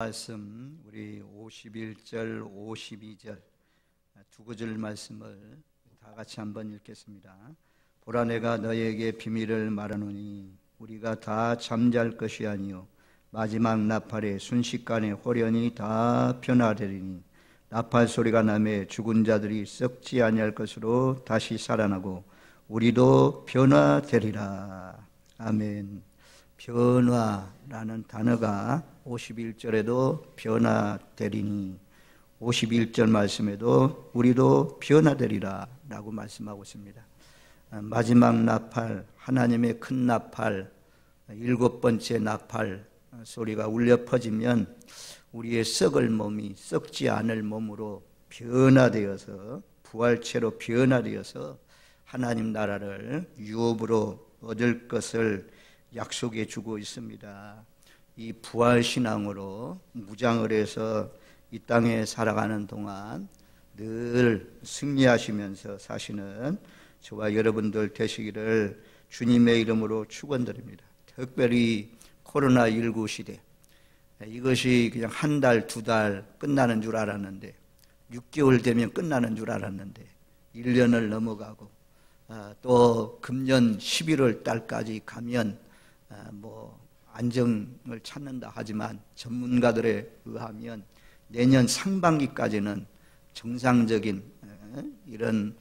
말씀 우리 51절, 52절 두 구절 말씀을 다 같이 한번 읽겠습니다. 보라, 내가 너에게 비밀을 말하노니 우리가 다 잠잘 것이 아니요 마지막 나팔에 순식간에 호련히 다 변화되리니 나팔 소리가 나매 죽은 자들이 썩지 아니할 것으로 다시 살아나고 우리도 변화되리라. 아멘. 변화라는 단어가 51절에도 변화되리니 51절 말씀에도 우리도 변화되리라 라고 말씀하고 있습니다. 마지막 나팔, 하나님의 큰 나팔, 7번째 나팔 소리가 울려 퍼지면 우리의 썩을 몸이 썩지 않을 몸으로 변화되어서 부활체로 변화되어서 하나님 나라를 유업으로 얻을 것을 약속해 주고 있습니다. 이 부활신앙으로 무장을 해서 이 땅에 살아가는 동안 늘 승리하시면서 사시는 저와 여러분들 되시기를 주님의 이름으로 축원드립니다. 특별히 코로나19 시대, 이것이 그냥 한 달, 두 달 끝나는 줄 알았는데 6개월 되면 끝나는 줄 알았는데 1년을 넘어가고 또 금년 11월 달까지 가면 안정을 찾는다 하지만 전문가들에 의하면 내년 상반기까지는 정상적인 이런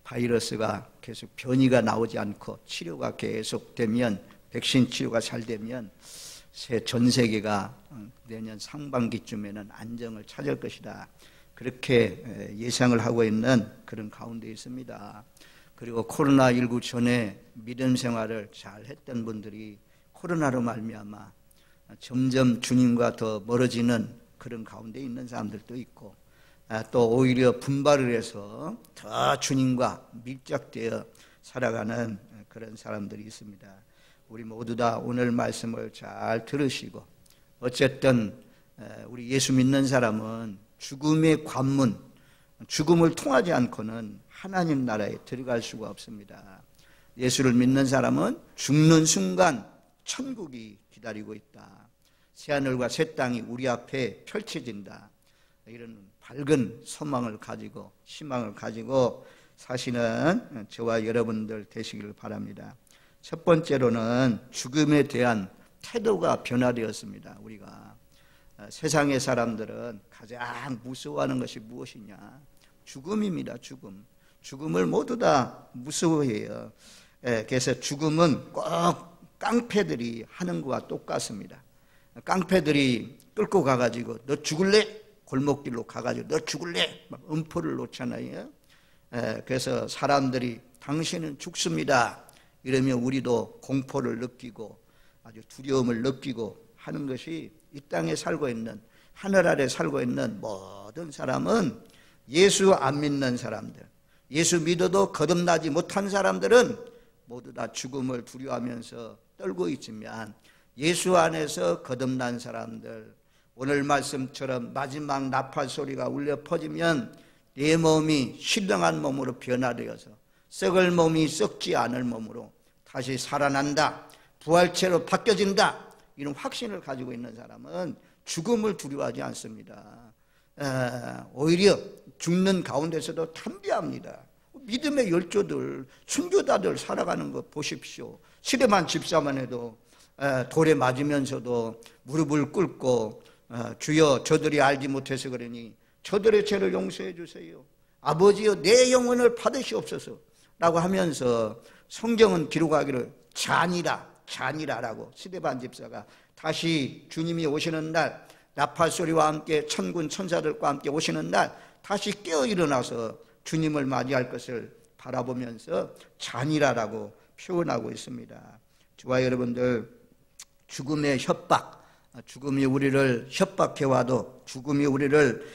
바이러스가 계속 변이가 나오지 않고 치료가 계속되면, 백신 치료가 잘 되면 전 세계가 내년 상반기쯤에는 안정을 찾을 것이다. 그렇게 예상을 하고 있는 그런 가운데 있습니다. 그리고 코로나19 전에 믿음 생활을 잘 했던 분들이 코로나로 말미암아 점점 주님과 더 멀어지는 그런 가운데 있는 사람들도 있고, 또 오히려 분발을 해서 더 주님과 밀착되어 살아가는 그런 사람들이 있습니다. 우리 모두 다 오늘 말씀을 잘 들으시고, 어쨌든 우리 예수 믿는 사람은 죽음의 관문, 죽음을 통하지 않고는 하나님 나라에 들어갈 수가 없습니다. 예수를 믿는 사람은 죽는 순간 천국이 기다리고 있다. 새하늘과 새 땅이 우리 앞에 펼쳐진다. 이런 밝은 소망을 가지고 희망을 가지고 사시는 저와 여러분들 되시기를 바랍니다. 첫 번째로는 죽음에 대한 태도가 변화되었습니다. 우리가 세상의 사람들은 가장 무서워하는 것이 무엇이냐? 죽음입니다. 죽음을 모두 다 무서워해요. 그래서 죽음은 꼭 깡패들이 하는 것과 똑같습니다. 깡패들이 끌고 가가지고 너 죽을래? 골목길로 가가지고 너 죽을래? 막 음포를 놓잖아요. 그래서 사람들이 당신은 죽습니다 이러면 우리도 공포를 느끼고 아주 두려움을 느끼고 하는 것이 이 땅에 살고 있는, 하늘 아래 살고 있는 모든 사람은, 예수 안 믿는 사람들, 예수 믿어도 거듭나지 못한 사람들은 모두 다 죽음을 두려워하면서 떨고 있지만, 예수 안에서 거듭난 사람들, 오늘 말씀처럼 마지막 나팔 소리가 울려 퍼지면 내 몸이 신령한 몸으로 변화되어서 썩을 몸이 썩지 않을 몸으로 다시 살아난다, 부활체로 바뀌어진다, 이런 확신을 가지고 있는 사람은 죽음을 두려워하지 않습니다. 오히려 죽는 가운데서도 담대합니다. 믿음의 열조들, 순교자들 살아가는 거 보십시오. 시대만 집사만 해도 돌에 맞으면서도 무릎을 꿇고 주여 저들이 알지 못해서 그러니 저들의 죄를 용서해 주세요. 아버지여 내 영혼을 받으시옵소서 라고 하면서 성경은 기록하기를 잔이라라고 시대반 집사가 다시 주님이 오시는 날, 나팔 소리와 함께 천군 천사들과 함께 오시는 날 다시 깨어 일어나서 주님을 맞이할 것을 바라보면서 잔이라라고 표현하고 있습니다. 저와 여러분들, 죽음의 협박, 죽음이 우리를 협박해와도, 죽음이 우리를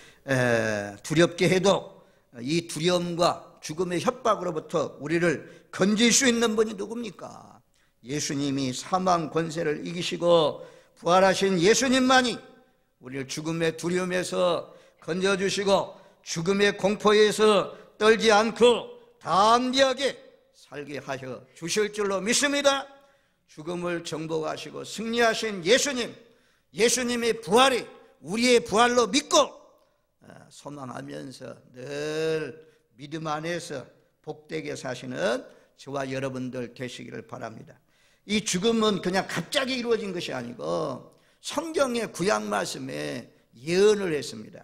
두렵게 해도 이 두려움과 죽음의 협박으로부터 우리를 건질 수 있는 분이 누굽니까? 예수님이 사망 권세를 이기시고 부활하신 예수님만이 우리를 죽음의 두려움에서 건져주시고 죽음의 공포에서 떨지 않고 담대하게 살게 하여 주실 줄로 믿습니다. 죽음을 정복하시고 승리하신 예수님, 예수님의 부활이 우리의 부활로 믿고 소망하면서 늘 믿음 안에서 복되게 사시는 저와 여러분들 되시기를 바랍니다. 이 죽음은 그냥 갑자기 이루어진 것이 아니고 성경의 구약 말씀에 예언을 했습니다.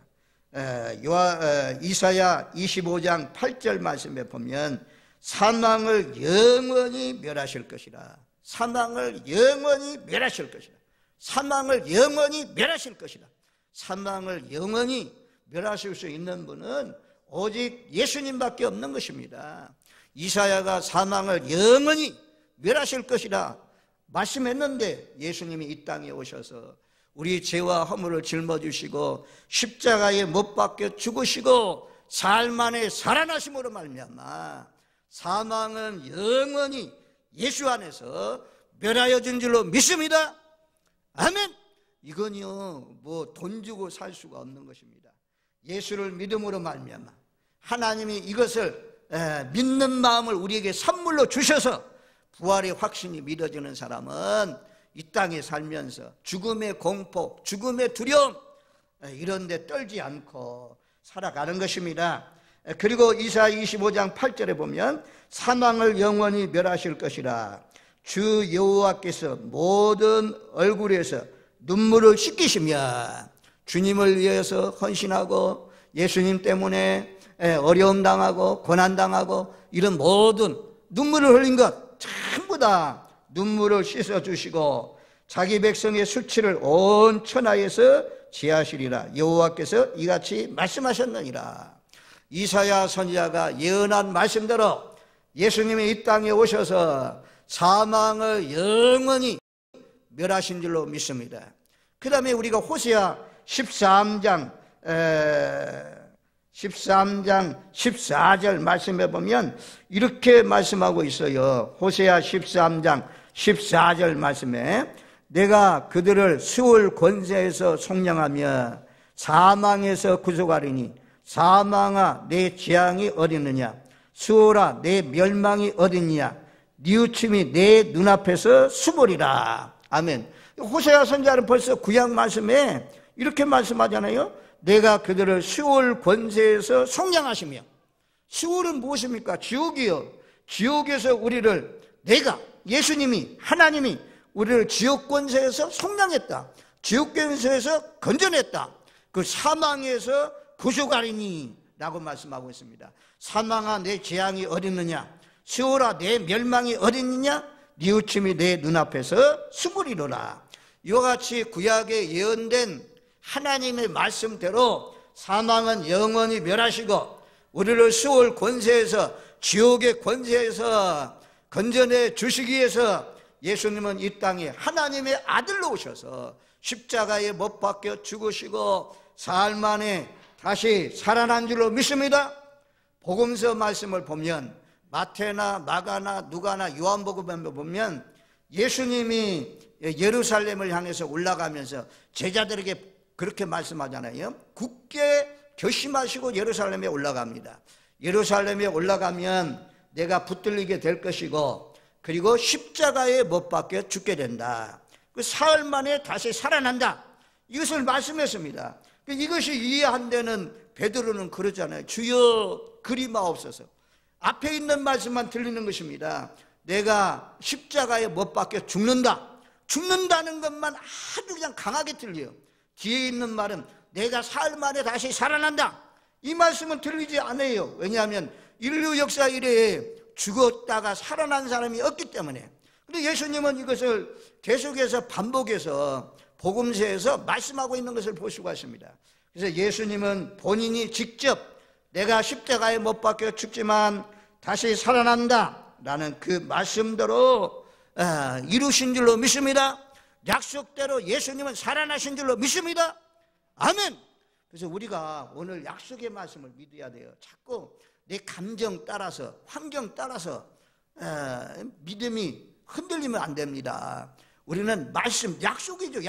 이사야 25장 8절 말씀에 보면 사망을 영원히 멸하실 것이라. 사망을 영원히 멸하실 것이라. 사망을 영원히 멸하실 것이라. 사망을 영원히 멸하실 수 있는 분은 오직 예수님밖에 없는 것입니다. 이사야가 사망을 영원히 멸하실 것이라 말씀했는데 예수님이 이 땅에 오셔서 우리 죄와 허물을 짊어지시고 십자가에 못 박혀 죽으시고 사흘 만에 살아나심으로 말미암아 사망은 영원히 예수 안에서 멸하여진 줄로 믿습니다. 아멘. 이건요 뭐 돈 주고 살 수가 없는 것입니다. 예수를 믿음으로 말미암아 하나님이 이것을 믿는 마음을 우리에게 선물로 주셔서 부활의 확신이 믿어지는 사람은 이 땅에 살면서 죽음의 공포, 죽음의 두려움 이런 데 떨지 않고 살아가는 것입니다. 그리고 이사야 25장 8절에 보면 사망을 영원히 멸하실 것이라. 주 여호와께서 모든 얼굴에서 눈물을 씻기시며 주님을 위해서 헌신하고 예수님 때문에 어려움 당하고 고난 당하고 이런 모든 눈물을 흘린 것 전부 다 눈물을 씻어주시고 자기 백성의 수치를 온 천하에서 지하시리라. 여호와께서 이같이 말씀하셨느니라. 이사야 선지자가 예언한 말씀대로 예수님이 이 땅에 오셔서 사망을 영원히 멸하신 줄로 믿습니다. 그 다음에 우리가 호세아 13장 14절 말씀해 보면 이렇게 말씀하고 있어요. 호세아 13장 14절 말씀에 내가 그들을 수월 권세에서 속량하며 사망에서 구속하리니 사망아 내 재앙이 어디느냐 수월아 내 멸망이 어디냐 뉘우침이 내 눈앞에서 수월이라. 아멘. 호세아 선지자는 벌써 구약 말씀에 이렇게 말씀하잖아요. 내가 그들을 수월 권세에서 속량하시며. 수월은 무엇입니까? 지옥이요. 지옥에서 우리를 내가 예수님이 하나님이 우리를 지옥 권세에서 속량했다. 지옥 권세에서 건져냈다. 그 사망에서 구속하리니 라고 말씀하고 있습니다. 사망아 내 재앙이 어딨느냐 수월아 내 멸망이 어딨느냐 뉘우침이 내 눈앞에서 수월이로라. 이와 같이 구약에 예언된 하나님의 말씀대로 사망은 영원히 멸하시고 우리를 수월 권세에서 지옥의 권세에서 건져내 주시기 위해서 예수님은 이 땅에 하나님의 아들로 오셔서 십자가에 못 박혀 죽으시고 사흘 만에 다시 살아난 줄로 믿습니다. 복음서 말씀을 보면 마태나 마가나 누가나 요한복음에 보면 예수님이 예루살렘을 향해서 올라가면서 제자들에게 그렇게 말씀하잖아요. 굳게 결심하시고 예루살렘에 올라갑니다. 예루살렘에 올라가면 내가 붙들리게 될 것이고 그리고 십자가에 못 박혀 죽게 된다. 그 사흘 만에 다시 살아난다. 이것을 말씀했습니다. 이것이 이해 안 되는 베드로는 그러잖아요. 주여 그리마옵소서. 앞에 있는 말씀만 들리는 것입니다. 내가 십자가에 못 박혀 죽는다. 죽는다는 것만 아주 그냥 강하게 들려요. 뒤에 있는 말은 내가 사흘 만에 다시 살아난다. 이 말씀은 들리지 않아요. 왜냐하면 인류 역사 이래에 죽었다가 살아난 사람이 없기 때문에. 그런데 예수님은 이것을 계속해서 반복해서 복음서에서 말씀하고 있는 것을 볼 수가 있습니다. 그래서 예수님은 본인이 직접 내가 십자가에 못 박혀 죽지만 다시 살아난다 라는 그 말씀대로 이루신 줄로 믿습니다. 약속대로 예수님은 살아나신 줄로 믿습니다. 아멘. 그래서 우리가 오늘 약속의 말씀을 믿어야 돼요. 자꾸 내 감정 따라서 환경 따라서 믿음이 흔들리면 안 됩니다. 우리는 말씀, 약속이죠.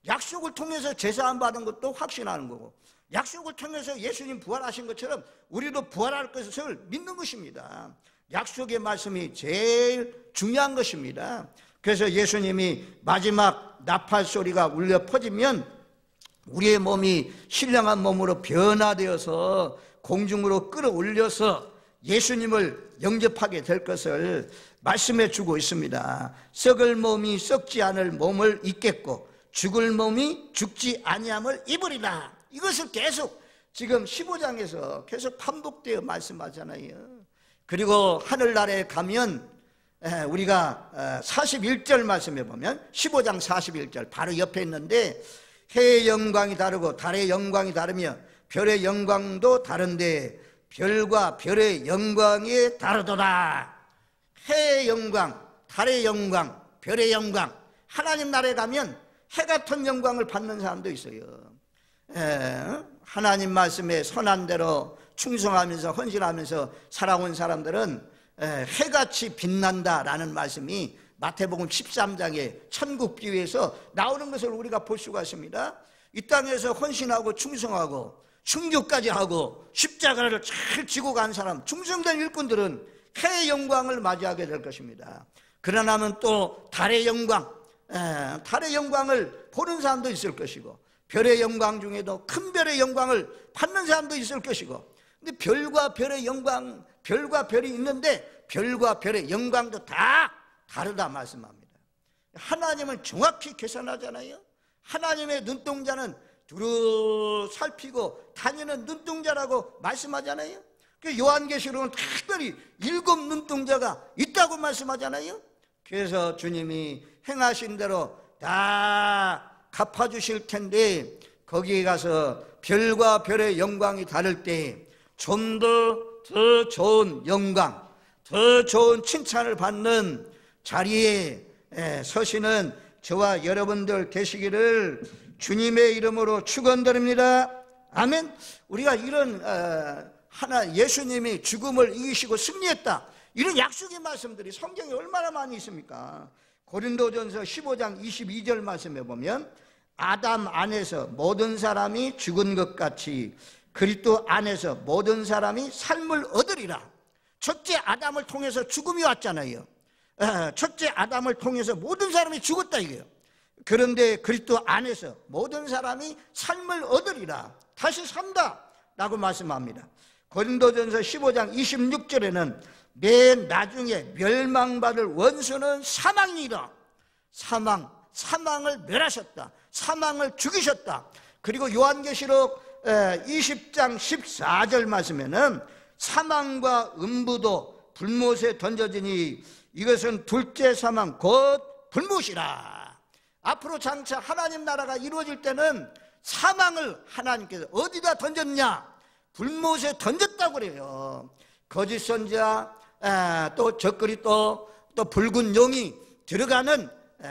약속을 통해서 제사함 받은 것도 확신하는 거고 약속을 통해서 예수님 부활하신 것처럼 우리도 부활할 것을 믿는 것입니다. 약속의 말씀이 제일 중요한 것입니다. 그래서 예수님이 마지막 나팔 소리가 울려 퍼지면 우리의 몸이 신령한 몸으로 변화되어서 공중으로 끌어올려서 예수님을 영접하게 될 것을 말씀해 주고 있습니다. 썩을 몸이 썩지 않을 몸을 입겠고 죽을 몸이 죽지 아니함을 입으리라. 이것을 계속 지금 15장에서 계속 반복되어 말씀하잖아요. 그리고 하늘나라에 가면 우리가 41절 말씀해 보면 15장 41절 바로 옆에 있는데 해의 영광이 다르고 달의 영광이 다르며 별의 영광도 다른데 별과 별의 영광이 다르도다. 해의 영광, 달의 영광, 별의 영광. 하나님 나라에 가면 해 같은 영광을 받는 사람도 있어요. 하나님 말씀에 선한 대로 충성하면서 헌신하면서 살아온 사람들은 해같이 빛난다라는 말씀이 마태복음 13장의 천국 비유에서 나오는 것을 우리가 볼 수가 있습니다. 이 땅에서 헌신하고 충성하고 순교까지 하고 십자가를 잘 지고 간 사람, 충성된 일꾼들은 해의 영광을 맞이하게 될 것입니다. 그러나는 또 달의 영광, 달의 영광을 보는 사람도 있을 것이고 별의 영광 중에도 큰 별의 영광을 받는 사람도 있을 것이고, 근데 별과 별의 영광, 별과 별이 있는데 별과 별의 영광도 다 다르다 말씀합니다. 하나님은 정확히 계산하잖아요. 하나님의 눈동자는 두루 살피고 다니는 눈동자라고 말씀하잖아요. 요한계시록은 특별히 7 눈동자가 있다고 말씀하잖아요. 그래서 주님이 행하신 대로 다 갚아주실 텐데 거기에 가서 별과 별의 영광이 다를 때 좀 더 좋은 영광, 더 좋은 칭찬을 받는 자리에 서시는 저와 여러분들 되시기를 주님의 이름으로 축원드립니다. 아멘. 우리가 이런 예수님이 죽음을 이기시고 승리했다, 이런 약속의 말씀들이 성경에 얼마나 많이 있습니까? 고린도전서 15장 22절 말씀에 보면 아담 안에서 모든 사람이 죽은 것 같이 그리스도 안에서 모든 사람이 삶을 얻으리라. 첫째 아담을 통해서 죽음이 왔잖아요. 첫째 아담을 통해서 모든 사람이 죽었다 이거예요. 그런데 그리스도 안에서 모든 사람이 삶을 얻으리라, 다시 산다 라고 말씀합니다. 고린도전서 15장 26절에는 맨 나중에 멸망받을 원수는 사망이라. 사망을 멸하셨다, 사망을 죽이셨다. 그리고 요한계시록 20장 14절 말씀에는 사망과 음부도 불못에 던져지니 이것은 둘째 사망 곧 불못이라. 앞으로 장차 하나님 나라가 이루어질 때는 사망을 하나님께서 어디다 던졌냐? 불못에 던졌다고 그래요. 거짓 선지자, 또 적그리 또 붉은 용이 들어가는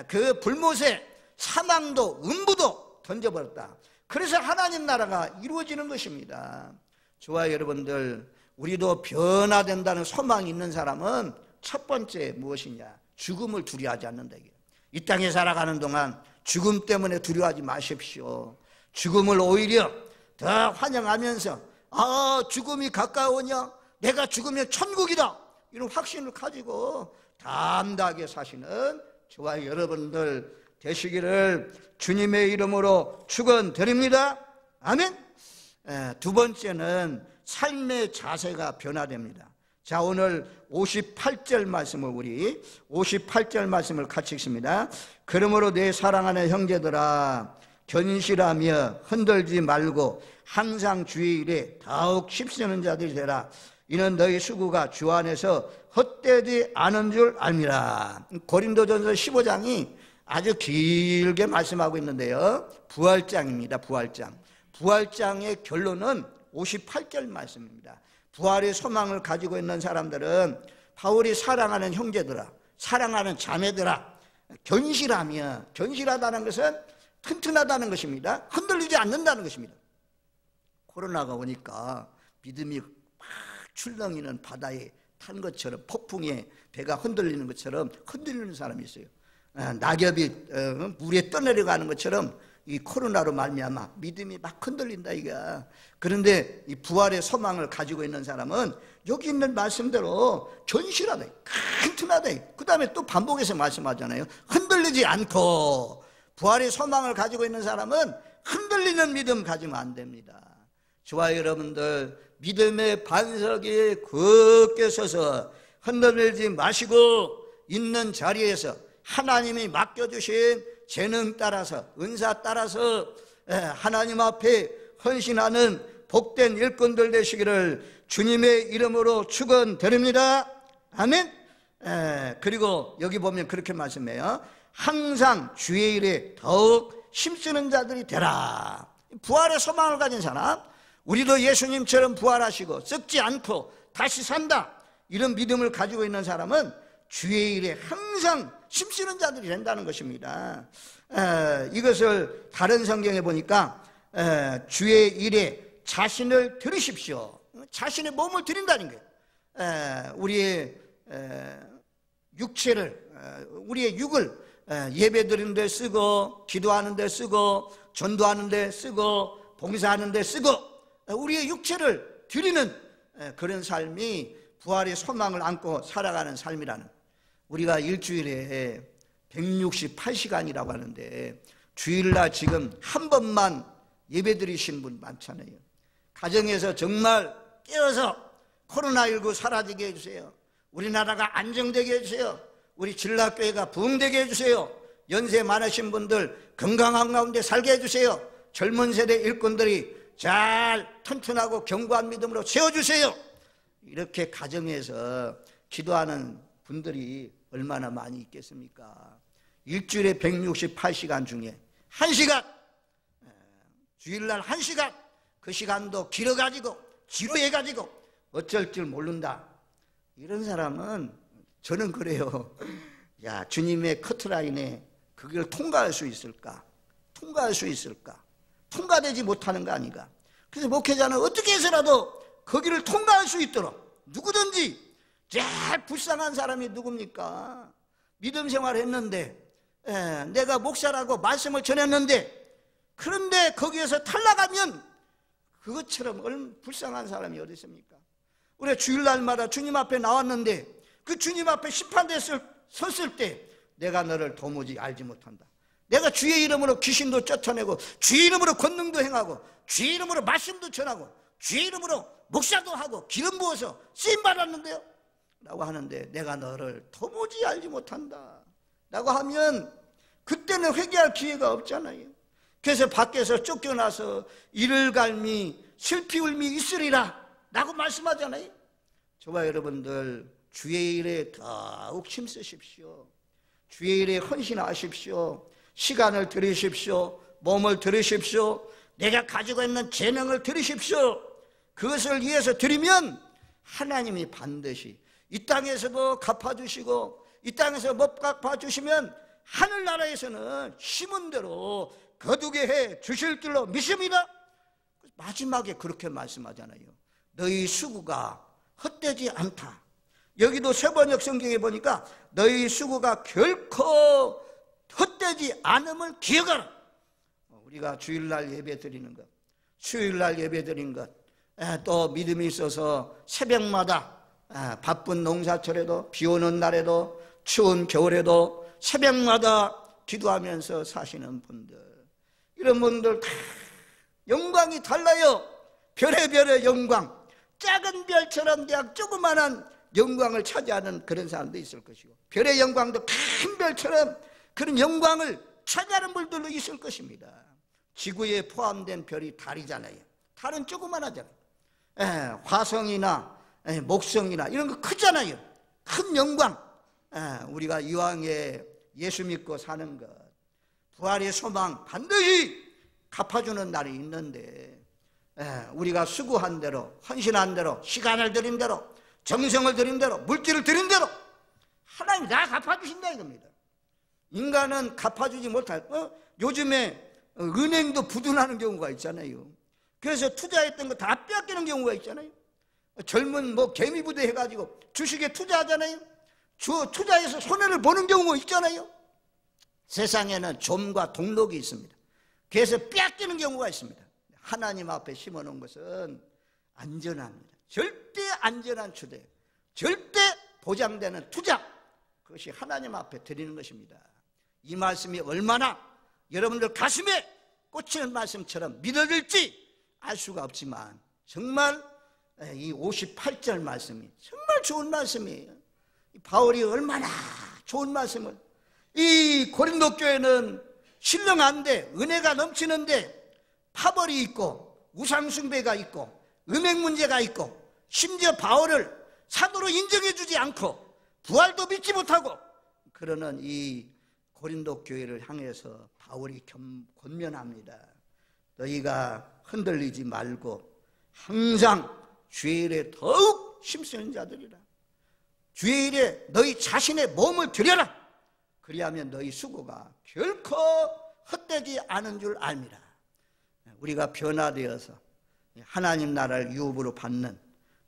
그 불못에 사망도 음부도 던져버렸다. 그래서 하나님 나라가 이루어지는 것입니다. 저와 여러분들, 우리도 변화된다는 소망이 있는 사람은 첫 번째 무엇이냐? 죽음을 두려워하지 않는다. 이 땅에 살아가는 동안 죽음 때문에 두려워하지 마십시오. 죽음을 오히려 더 환영하면서 죽음이 가까우냐? 내가 죽으면 천국이다, 이런 확신을 가지고 담대하게 사시는 저와 여러분들 되시기를 주님의 이름으로 축원드립니다. 아멘. 두 번째는 삶의 자세가 변화됩니다. 자, 오늘 58절 말씀을 우리 58절 말씀을 같이 읽습니다. 그러므로 내 사랑하는 형제들아 견실하며 흔들지 말고 항상 주의 일에 더욱 힘쓰는 자들이 되라. 이는 너희 수고가 주 안에서 헛되지 않은 줄 알미라. 고린도전서 15장이 아주 길게 말씀하고 있는데요, 부활장입니다. 부활장의 결론은 58절 말씀입니다. 부활의 소망을 가지고 있는 사람들은 바울이 사랑하는 형제들아, 사랑하는 자매들아, 견실하다는 것은 튼튼하다는 것입니다. 흔들리지 않는다는 것입니다. 코로나가 오니까 믿음이 막 출렁이는 바다에 탄 것처럼, 폭풍에 배가 흔들리는 것처럼 흔들리는 사람이 있어요. 낙엽이 물에 떠내려가는 것처럼 이 코로나로 말미암아 믿음이 막 흔들린다 이거야. 그런데 이 부활의 소망을 가지고 있는 사람은 여기 있는 말씀대로 견실하다, 튼튼하다. 그 다음에 또 반복해서 말씀하잖아요. 흔들리지 않고. 부활의 소망을 가지고 있는 사람은 흔들리는 믿음 가지면 안 됩니다. 저와 여러분들 믿음의 반석에 굳게 서서 흔들리지 마시고 있는 자리에서 하나님이 맡겨주신 재능 따라서, 은사 따라서 하나님 앞에 헌신하는 복된 일꾼들 되시기를 주님의 이름으로 축원드립니다. 아멘. 그리고 여기 보면 그렇게 말씀해요. 항상 주의 일에 더욱 힘쓰는 자들이 되라. 부활의 소망을 가진 사람, 우리도 예수님처럼 부활하시고 썩지 않고 다시 산다, 이런 믿음을 가지고 있는 사람은 주의 일에 항상 힘쓰는 자들이 된다는 것입니다. 이것을 다른 성경에 보니까 주의 일에 자신을 드리십시오. 자신의 몸을 드린다는 거예요. 우리의 육체를, 우리의 육을 예배 드리는 데 쓰고, 기도하는 데 쓰고, 전도하는 데 쓰고, 봉사하는 데 쓰고, 우리의 육체를 드리는 그런 삶이 부활의 소망을 안고 살아가는 삶이라는, 우리가 일주일에 168시간이라고 하는데 주일날 지금 한 번만 예배 드리신 분 많잖아요. 가정에서 정말 깨어서 코로나19 사라지게 해주세요. 우리나라가 안정되게 해주세요. 우리 진락교회가 부흥되게 해주세요. 연세 많으신 분들 건강한 가운데 살게 해주세요. 젊은 세대 일꾼들이 잘 튼튼하고 견고한 믿음으로 세워주세요. 이렇게 가정에서 기도하는 분들이 얼마나 많이 있겠습니까? 일주일에 168시간 중에 1시간, 주일날 1시간, 그 시간도 길어가지고 지루해가지고 어쩔 줄 모른다, 이런 사람은 저는 그래요. 야, 주님의 커트라인에 그 길을 통과할 수 있을까? 통과할 수 있을까? 통과되지 못하는 거 아닌가? 그래서 목회자는 어떻게 해서라도 거기를 통과할 수 있도록, 누구든지, 제일 불쌍한 사람이 누굽니까? 믿음 생활 했는데, 내가 목사라고 말씀을 전했는데, 그런데 거기에서 탈락하면 그것처럼 얼마나 불쌍한 사람이 어디 있습니까? 우리가 주일날마다 주님 앞에 나왔는데 그 주님 앞에 심판대에 섰을 때 내가 너를 도무지 알지 못한다, 내가 주의 이름으로 귀신도 쫓아내고 주의 이름으로 권능도 행하고 주의 이름으로 말씀도 전하고 주의 이름으로 목사도 하고 기름 부어서 쓰임받았는데요 라고 하는데 내가 너를 도무지 알지 못한다 라고 하면 그때는 회개할 기회가 없잖아요. 그래서 밖에서 쫓겨나서 이를 갈미 슬피 울미 있으리라 라고 말씀하잖아요. 저와 여러분들 주의 일에 더욱 힘쓰십시오. 주의 일에 헌신하십시오. 시간을 들이십시오. 몸을 들이십시오. 내가 가지고 있는 재능을 들이십시오. 그것을 위해서 드리면 하나님이 반드시 이 땅에서도 갚아주시고, 이 땅에서 못 갚아주시면 하늘나라에서는 심은 대로 거두게 해 주실 줄로 믿습니다. 마지막에 그렇게 말씀하잖아요. 너희 수고가 헛되지 않다. 여기도 세번역 성경에 보니까 너희 수고가 결코 헛되지 않음을 기억하라. 우리가 주일날 예배 드리는 것, 수요일날 예배 드리는 것, 또 믿음이 있어서 새벽마다 바쁜 농사철에도 비 오는 날에도 추운 겨울에도 새벽마다 기도하면서 사시는 분들, 이런 분들 다 영광이 달라요. 별의 영광, 작은 별처럼 그냥 조그만한 영광을 차지하는 그런 사람도 있을 것이고, 별의 영광도 큰 별처럼 그런 영광을 차지하는 분들도 있을 것입니다. 지구에 포함된 별이 달이잖아요. 달은 조그만하잖아요. 화성이나 목성이나 이런 거 크잖아요. 큰 영광. 우리가 이왕에 예수 믿고 사는 것, 부활의 소망 반드시 갚아주는 날이 있는데, 우리가 수고한 대로, 헌신한 대로, 시간을 들인 대로, 정성을 들인 대로, 물질을 들인 대로 하나님이 다 갚아주신다 이겁니다. 인간은 갚아주지 못할, 요즘에 은행도 부도나는 경우가 있잖아요. 그래서 투자했던 거 다 빼앗기는 경우가 있잖아요. 젊은 개미 부대 해가지고 주식에 투자하잖아요. 투자해서 손해를 보는 경우가 있잖아요. 세상에는 좀과 동록이 있습니다. 그래서 빼앗기는 경우가 있습니다. 하나님 앞에 심어놓은 것은 안전합니다. 절대 안전한 추대, 절대 보장되는 투자, 그것이 하나님 앞에 드리는 것입니다. 이 말씀이 얼마나 여러분들 가슴에 꽂히는 말씀처럼 믿어질지 알 수가 없지만 정말 이 58절 말씀이 정말 좋은 말씀이에요. 바울이 얼마나 좋은 말씀을, 이 고린도 교회는 신령한데 은혜가 넘치는데 파벌이 있고 우상숭배가 있고 음행 문제가 있고 심지어 바울을 사도로 인정해 주지 않고 부활도 믿지 못하고 그러는 이 고린도 교회를 향해서 바울이 권면합니다. 너희가 흔들리지 말고 항상 주의 일에 더욱 힘쓰는 자들이라. 주의 일에 너희 자신의 몸을 들여라. 그리하면 너희 수고가 결코 헛되지 않은 줄 알미라. 우리가 변화되어서 하나님 나라를 유업으로 받는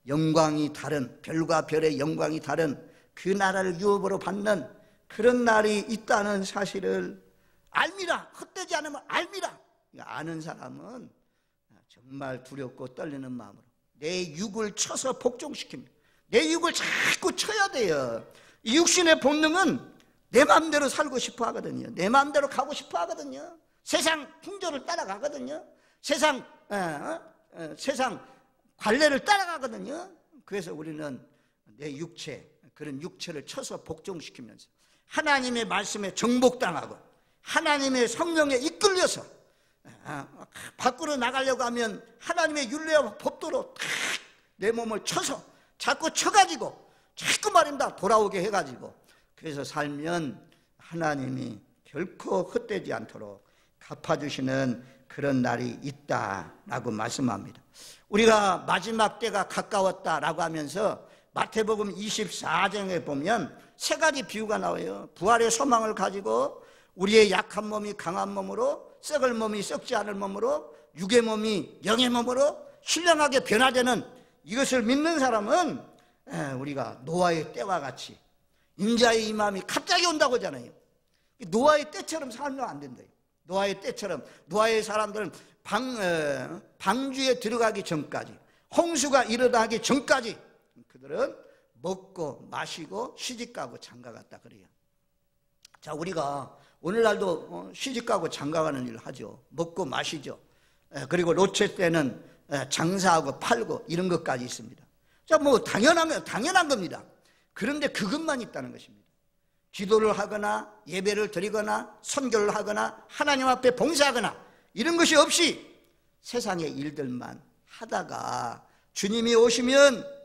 영광이 다른, 별과 별의 영광이 다른 그 나라를 유업으로 받는 그런 날이 있다는 사실을 알미라. 헛되지 않으면 알미라. 아는 사람은 정말 두렵고 떨리는 마음으로 내 육을 쳐서 복종시킵니다. 내 육을 자꾸 쳐야 돼요. 이 육신의 본능은 내 마음대로 살고 싶어 하거든요. 내 마음대로 가고 싶어 하거든요. 세상 풍조를 따라가거든요. 세상 관례를 따라가거든요. 그래서 우리는 내 육체, 그런 육체를 쳐서 복종시키면서 하나님의 말씀에 정복당하고 하나님의 성령에 이끌려서 밖으로 나가려고 하면 하나님의 율례와 법도로 내 몸을 쳐서 자꾸 쳐가지고 자꾸 말입니다. 돌아오게 해가지고 그래서 살면 하나님이 결코 헛되지 않도록 갚아주시는 그런 날이 있다라고 말씀합니다. 우리가 마지막 때가 가까웠다라고 하면서 마태복음 24장에 보면 세 가지 비유가 나와요. 부활의 소망을 가지고 우리의 약한 몸이 강한 몸으로, 썩을 몸이 썩지 않을 몸으로, 육의 몸이 영의 몸으로 신령하게 변화되는 이것을 믿는 사람은 우리가 노아의 때와 같이 인자의 임함이 갑자기 온다고 하잖아요. 노아의 때처럼 살면 안 된대요. 노아의 때처럼. 노아의 사람들은 방주에 들어가기 전까지, 홍수가 일어나기 전까지 그들은 먹고 마시고 시집가고 장가갔다 그래요. 자, 우리가 오늘날도 시집가고 장가가는 일을 하죠. 먹고 마시죠. 그리고 로체 때는 장사하고 팔고 이런 것까지 있습니다. 자, 뭐 당연한 겁니다. 그런데 그것만 있다는 것입니다. 기도를 하거나 예배를 드리거나 선교를 하거나 하나님 앞에 봉사하거나 이런 것이 없이 세상의 일들만 하다가 주님이 오시면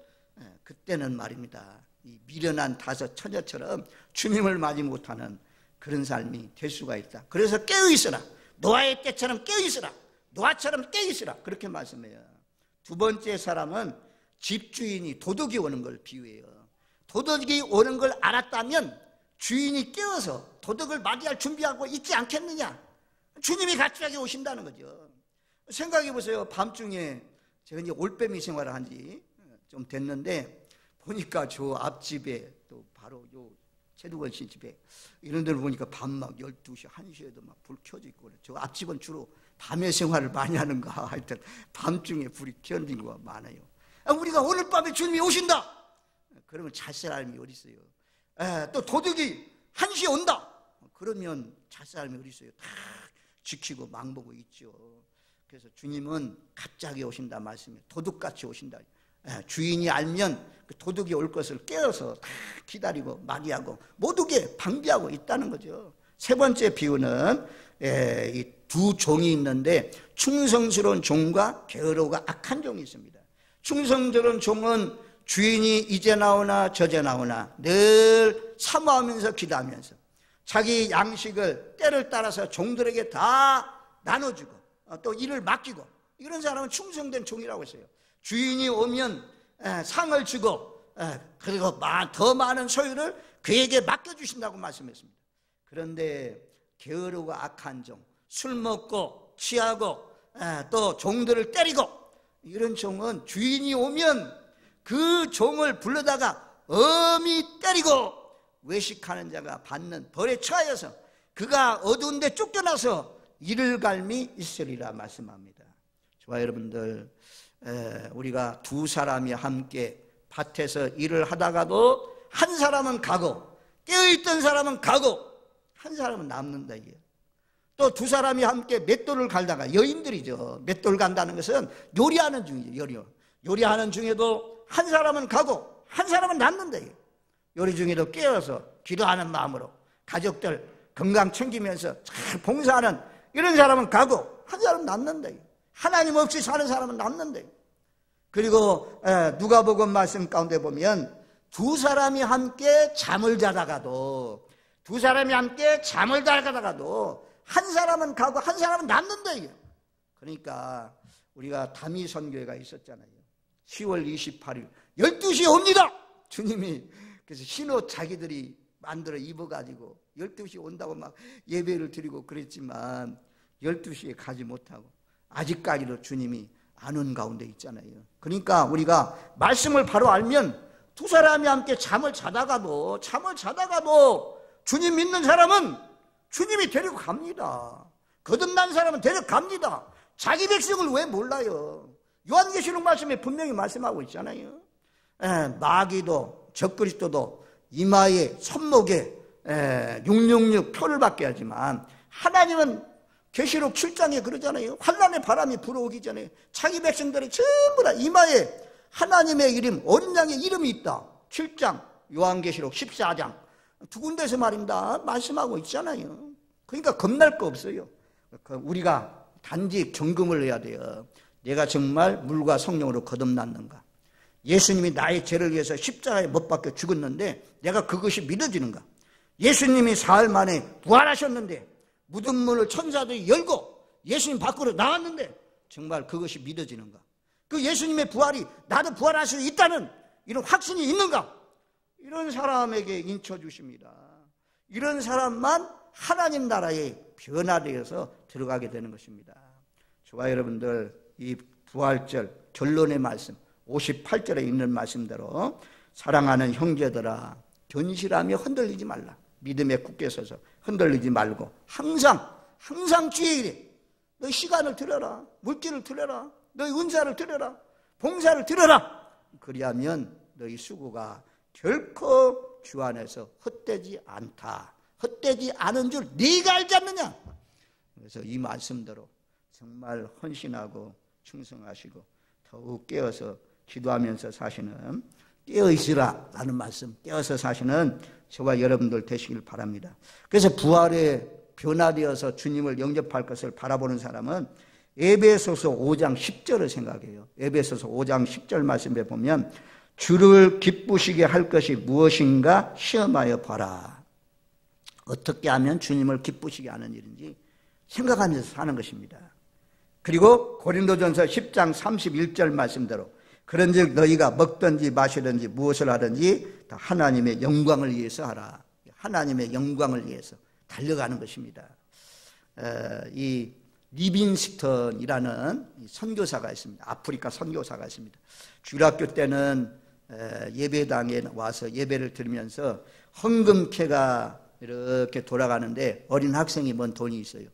그때는 말입니다, 이 미련한 다섯 처녀처럼 주님을 맞이 못하는 그런 삶이 될 수가 있다. 그래서 깨어있으라. 노아의 때처럼 깨어있으라. 노아처럼 깨어있으라. 그렇게 말씀해요. 두 번째 사람은 집주인이 도둑이 오는 걸 비유해요. 도둑이 오는 걸 알았다면 주인이 깨어서 도둑을 맞이할 준비하고 있지 않겠느냐. 주님이 갑자기 오신다는 거죠. 생각해 보세요. 밤중에 제가 이제 올빼미 생활을 한 지 좀 됐는데 보니까 저 앞집에 또 바로 요 최두건 씨 집에 이런 데를 보니까 밤 막 12시, 1시에도 막 불 켜져 있고 그래. 저 앞집은 주로 밤에 생활을 많이 하는가. 하여튼 밤중에 불이 켜진 거가 많아요. 우리가 오늘 밤에 주님이 오신다. 그러면 잘 사람이 어디 있어요? 또 도둑이 1시에 온다. 그러면 잘 사람이 어디 있어요? 다 지키고 망보고 있죠. 그래서 주님은 갑자기 오신다 말씀이에요. 도둑같이 오신다. 주인이 알면 그 도둑이 올 것을 깨어서 다 기다리고 맞이하고 모두게 방비하고 있다는 거죠. 세 번째 비유는 이 두 종이 있는데 충성스러운 종과 게으르고 악한 종이 있습니다. 충성스러운 종은 주인이 이제 나오나 저제 나오나 늘 사모하면서 기도하면서 자기 양식을 때를 따라서 종들에게 다 나눠주고 또 일을 맡기고, 이런 사람은 충성된 종이라고 했어요. 주인이 오면 상을 주고 그리고 더 많은 소유를 그에게 맡겨주신다고 말씀했습니다. 그런데 게으르고 악한 종, 술 먹고 취하고 또 종들을 때리고, 이런 종은 주인이 오면 그 종을 불러다가 엄히 때리고 외식하는 자가 받는 벌에 처하여서 그가 어두운 데 쫓겨나서 이를 갈미 있으리라 말씀합니다. 좋아요, 여러분들. 우리가 두 사람이 함께 밭에서 일을 하다가도 한 사람은 가고 깨어있던 사람은 가고 한 사람은 남는다 이게. 또 두 사람이 함께 맷돌을 갈다가, 여인들이죠. 맷돌 간다는 것은 요리하는 중이죠. 요리하는 중에도 한 사람은 가고 한 사람은 남는데, 요리 중에도 깨어서 기도하는 마음으로 가족들 건강 챙기면서 잘 봉사하는 이런 사람은 가고 한 사람은 남는데, 하나님 없이 사는 사람은 남는데. 그리고 누가복음 말씀 가운데 보면 두 사람이 함께 잠을 자다가도 한 사람은 가고 한 사람은 남는데. 그러니까 우리가 담이 선교회가 있었잖아요. 10월 28일 12시에 옵니다. 주님이 그래서 흰옷 자기들이 만들어 입어가지고 12시에 온다고 막 예배를 드리고 그랬지만 12시에 가지 못하고 아직까지도 주님이 안 온 가운데 있잖아요. 그러니까 우리가 말씀을 바로 알면 두 사람이 함께 잠을 자다가도 주님 믿는 사람은 주님이 데리고 갑니다. 거듭난 사람은 데려갑니다. 자기 백성을 왜 몰라요? 요한계시록 말씀에 분명히 말씀하고 있잖아요. 마귀도 적그리스도도 이마에 손목에 666 표를 받게 하지만 하나님은 계시록 7장에 그러잖아요. 환난의 바람이 불어오기 전에 자기 백성들이 전부 다 이마에 하나님의 이름, 어린 양의 이름이 있다. 7장, 요한계시록 14장 두 군데서 말입니다. 말씀하고 있잖아요. 그러니까 겁날 거 없어요. 우리가 단지 점검을 해야 돼요. 내가 정말 물과 성령으로 거듭났는가? 예수님이 나의 죄를 위해서 십자가에 못 박혀 죽었는데 내가 그것이 믿어지는가? 예수님이 사흘 만에 부활하셨는데 묻은 문을 천사들이 열고 예수님 밖으로 나왔는데 정말 그것이 믿어지는가? 그 예수님의 부활이 나도 부활할 수 있다는 이런 확신이 있는가? 이런 사람에게 인쳐주십니다. 이런 사람만 하나님 나라에 변화되어서 들어가게 되는 것입니다. 저와 여러분들 이 부활절 결론의 말씀 58절에 있는 말씀대로 사랑하는 형제들아 견실하며 흔들리지 말라. 믿음에 굳게 서서 흔들리지 말고 항상 주의 일에 너희 시간을 들여라. 물질을 들여라. 너희 은사를 들여라. 봉사를 들여라. 그리하면 너희 수고가 결코 주 안에서 헛되지 않다. 헛되지 않은 줄 네가 알지 않느냐. 그래서 이 말씀대로 정말 헌신하고 충성하시고 더욱 깨어서 기도하면서 사시는 깨어있으라 라는 말씀, 깨어서 사시는 저와 여러분들 되시길 바랍니다. 그래서 부활에 변화되어서 주님을 영접할 것을 바라보는 사람은 에베소서 5장 10절을 생각해요. 에베소서 5장 10절 말씀에 보면 주를 기쁘시게 할 것이 무엇인가 시험하여 봐라. 어떻게 하면 주님을 기쁘시게 하는 일인지 생각하면서 사는 것입니다. 그리고 고린도전서 10장 31절 말씀대로 그런즉 너희가 먹든지 마시든지 무엇을 하든지 다 하나님의 영광을 위해서 하라. 하나님의 영광을 위해서 달려가는 것입니다. 이 리빙스턴이라는 선교사가 있습니다. 아프리카 선교사가 있습니다. 주일학교 때는 예배당에 와서 예배를 드리면서 헌금캐가 이렇게 돌아가는데 어린 학생이 먼 돈이 있어요.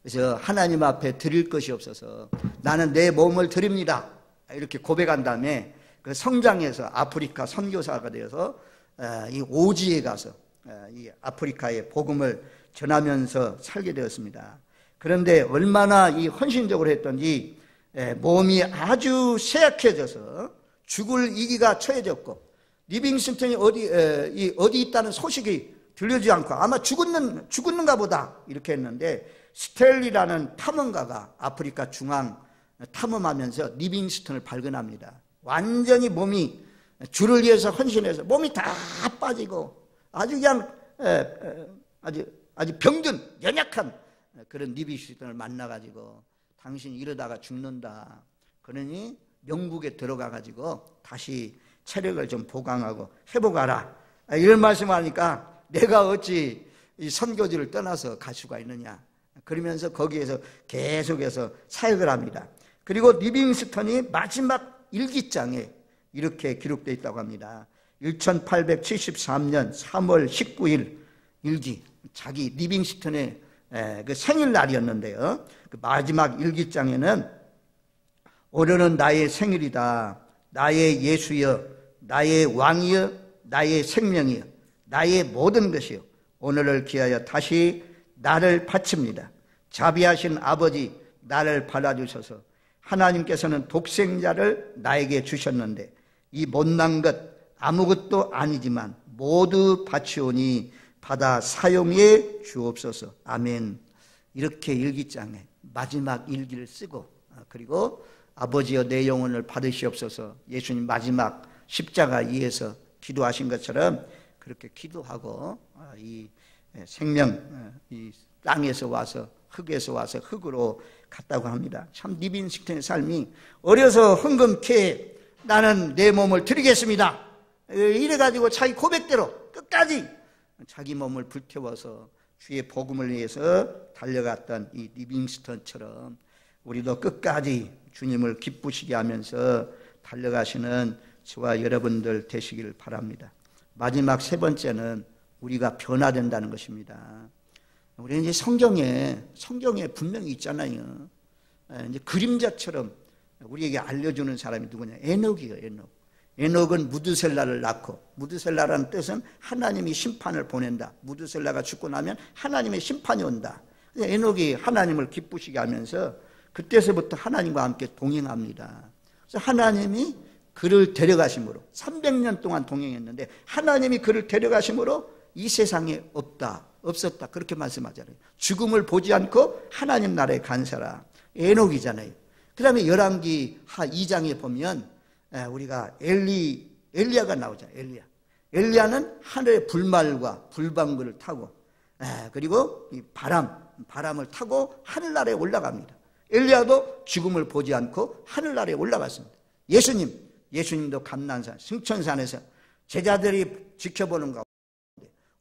그래서 하나님 앞에 드릴 것이 없어서 나는 내 몸을 드립니다. 이렇게 고백한 다음에 그 성장해서 아프리카 선교사가 되어서 이 오지에 가서 이 아프리카의 복음을 전하면서 살게 되었습니다. 그런데 얼마나 이 헌신적으로 했던지 몸이 아주 쇠약해져서 죽을 위기가 처해졌고 리빙스턴이 어디 있다는 소식이 들려주지 않고 아마 죽었는가 보다 이렇게 했는데 스텔리라는 탐험가가 아프리카 중앙 탐험하면서 리빙스턴을 발견합니다. 완전히 몸이 주를 위해서 헌신해서 몸이 다 빠지고 아주 그냥 아주 병든 연약한 그런 리빙스턴을 만나가지고 당신 이러다가 죽는다. 그러니 영국에 들어가가지고 다시 체력을 좀 보강하고 회복하라. 이런 말씀을 하니까 내가 어찌 이 선교지를 떠나서 갈 수가 있느냐. 그러면서 거기에서 계속해서 사역을 합니다. 그리고 리빙스턴이 마지막 일기장에 이렇게 기록되어 있다고 합니다. 1873년 3월 19일 일기, 자기 리빙스턴의 그 생일날이었는데요. 그 마지막 일기장에는 오늘은 나의 생일이다. 나의 예수여, 나의 왕이여, 나의 생명이여, 나의 모든 것이여. 오늘을 기하여 다시 나를 바칩니다. 자비하신 아버지 나를 받아주셔서 하나님께서는 독생자를 나에게 주셨는데 이 못난 것 아무것도 아니지만 모두 바치오니 받아 사용해 주옵소서. 아멘. 이렇게 일기장에 마지막 일기를 쓰고 그리고 아버지여 내 영혼을 받으시옵소서. 예수님 마지막 십자가 위에서 기도하신 것처럼 그렇게 기도하고 이 생명 이 땅에서 와서 흙에서 와서 흙으로 갔다고 합니다. 참 리빙스턴의 삶이 어려서 흥금케 나는 내 몸을 드리겠습니다 이래가지고 자기 고백대로 끝까지 자기 몸을 불태워서 주의 복음을 위해서 달려갔던 이 리빙스턴처럼 우리도 끝까지 주님을 기쁘시게 하면서 달려가시는 저와 여러분들 되시기를 바랍니다. 마지막 세 번째는 우리가 변화된다는 것입니다. 우리는 이제 성경에 분명히 있잖아요. 이제 그림자처럼 우리에게 알려주는 사람이 누구냐? 에녹이에요, 에녹. 에녹은 무드셀라를 낳고, 무드셀라라는 뜻은 하나님이 심판을 보낸다. 무드셀라가 죽고 나면 하나님의 심판이 온다. 에녹이 하나님을 기쁘시게 하면서 그때서부터 하나님과 함께 동행합니다. 그래서 하나님이 그를 데려가심으로 300년 동안 동행했는데 하나님이 그를 데려가심으로 이 세상에 없었다 그렇게 말씀하잖아요. 죽음을 보지 않고 하나님 나라에 간 사람 에녹이잖아요. 그 다음에 열왕기 2장에 보면 우리가 엘리야가 나오잖아요. 엘리야는 하늘의 불말과 불방구를 타고 그리고 이 바람을 타고 하늘나라에 올라갑니다. 엘리야도 죽음을 보지 않고 하늘나라에 올라갔습니다. 예수님도 감난산 승천산에서 제자들이 지켜보는 가운데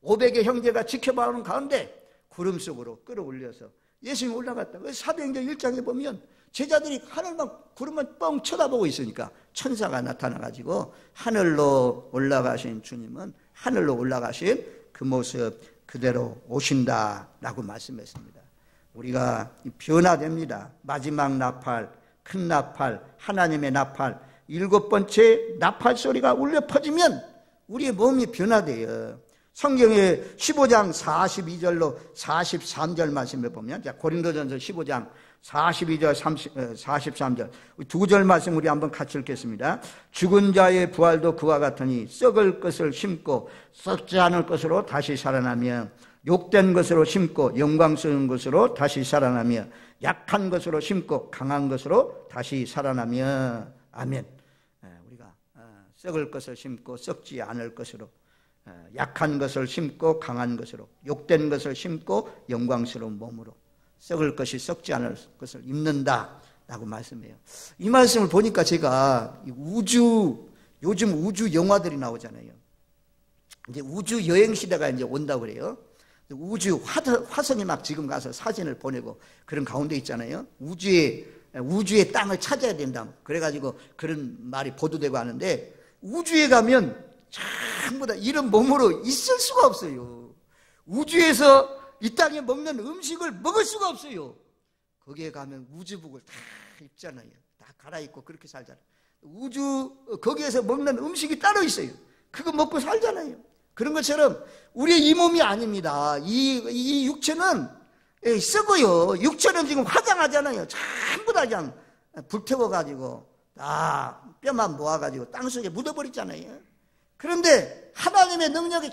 500의 형제가 지켜보는 가운데 구름 속으로 끌어올려서 예수님이 올라갔다. 사도행전 1장에 보면 제자들이 하늘만 구름만 뻥 쳐다보고 있으니까 천사가 나타나가지고 하늘로 올라가신 주님은 하늘로 올라가신 그 모습 그대로 오신다라고 말씀했습니다. 우리가 변화됩니다. 마지막 나팔, 큰 나팔, 하나님의 나팔, 7번째 나팔 소리가 울려 퍼지면 우리의 몸이 변화돼요. 성경의 15장 42절로 43절 말씀을 보면 고린도전서 15장 42절 43절 두 절 말씀 우리 한번 같이 읽겠습니다. 죽은 자의 부활도 그와 같으니 썩을 것을 심고 썩지 않을 것으로 다시 살아나며 욕된 것으로 심고 영광스러운 것으로 다시 살아나며 약한 것으로 심고 강한 것으로 다시 살아나며 아멘. 우리가 썩을 것을 심고 썩지 않을 것으로 약한 것을 심고 강한 것으로 욕된 것을 심고 영광스러운 몸으로 썩을 것이 썩지 않을 것을 입는다라고 말씀해요. 이 말씀을 보니까 제가 요즘 우주 영화들이 나오잖아요. 이제 우주 여행 시대가 이제 온다고 그래요. 우주 화성에 막 지금 가서 사진을 보내고 그런 가운데 있잖아요. 우주의 땅을 찾아야 된다. 그래가지고 그런 말이 보도되고 하는데 우주에 가면 전부 다 이런 몸으로 있을 수가 없어요. 우주에서 이 땅에 먹는 음식을 먹을 수가 없어요. 거기에 가면 우주복을 다 입잖아요. 다 갈아입고 그렇게 살잖아요. 거기에서 먹는 음식이 따로 있어요. 그거 먹고 살잖아요. 그런 것처럼 우리의 이 몸이 아닙니다. 이 육체는 썩어요. 육체는 지금 화장하잖아요. 전부 다 그냥 불태워가지고 다 뼈만 모아가지고 땅속에 묻어버리잖아요. 그런데 하나님의 능력이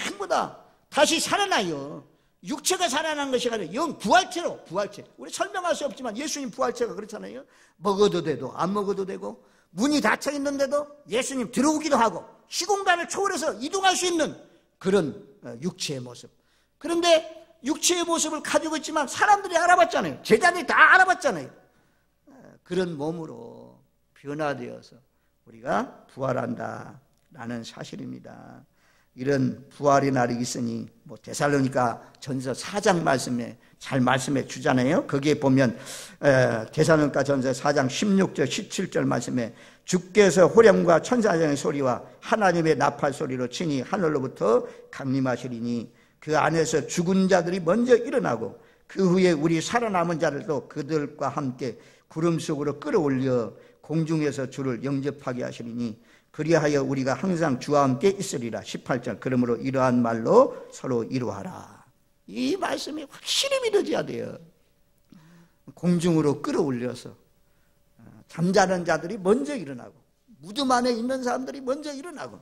전부 다 다시 살아나요. 육체가 살아난 것이 아니라 부활체. 우리 설명할 수 없지만 예수님 부활체가 그렇잖아요. 먹어도 되고 안 먹어도 되고 문이 닫혀 있는데도 예수님 들어오기도 하고 시공간을 초월해서 이동할 수 있는 그런 육체의 모습. 그런데 육체의 모습을 가지고 있지만 사람들이 알아봤잖아요. 제자들이 다 알아봤잖아요. 그런 몸으로 변화되어서 우리가 부활한다라는 사실입니다. 이런 부활의 날이 있으니 데살로니가 전서 4장 말씀에 잘 말씀해 주잖아요. 거기에 보면 데살로니가 전서 4장 16절 17절 말씀에 주께서 호령과 천사장의 소리와 하나님의 나팔 소리로 친히 하늘로부터 강림하시리니 그 안에서 죽은 자들이 먼저 일어나고 그 후에 우리 살아남은 자들도 그들과 함께 구름 속으로 끌어올려 공중에서 주를 영접하게 하시리니 그리하여 우리가 항상 주와 함께 있으리라. 18절 그러므로 이러한 말로 서로 이루하라. 이 말씀이 확실히 믿어져야 돼요. 공중으로 끌어올려서 잠자는 자들이 먼저 일어나고 무덤 안에 있는 사람들이 먼저 일어나고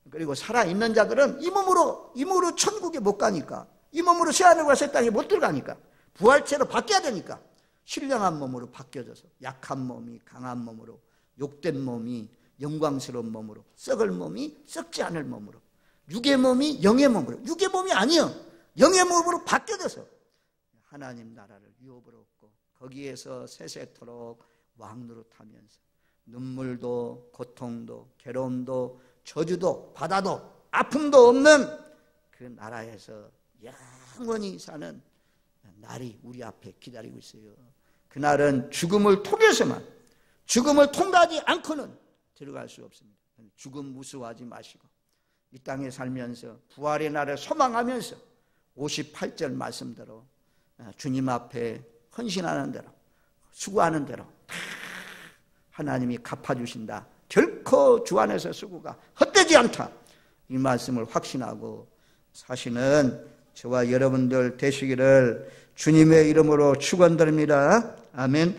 그리고 살아있는 자들은 이 몸으로 천국에 못 가니까 이 몸으로 새하늘과 새 땅에 못 들어가니까 부활체로 바뀌어야 되니까 신령한 몸으로 바뀌어져서 약한 몸이 강한 몸으로 욕된 몸이 영광스러운 몸으로 썩을 몸이 썩지 않을 몸으로 육의 몸이 영의 몸으로 육의 몸이 아니요 영의 몸으로 바뀌어져서 하나님 나라를 유업으로 얻고 거기에서 세세토록 왕노릇하면서 눈물도 고통도 괴로움도 저주도 바다도 아픔도 없는 그 나라에서 영원히 사는 날이 우리 앞에 기다리고 있어요. 그날은 죽음을 통해서만 죽음을 통과하지 않고는 들어갈 수 없습니다. 죽음 무서워하지 마시고 이 땅에 살면서 부활의 날을 소망하면서 58절 말씀대로 주님 앞에 헌신하는 대로 수고하는 대로 다 하나님이 갚아주신다. 결코 주 안에서 수고가 헛되지 않다. 이 말씀을 확신하고 사시는 저와 여러분들 되시기를 주님의 이름으로 축원드립니다. 아멘.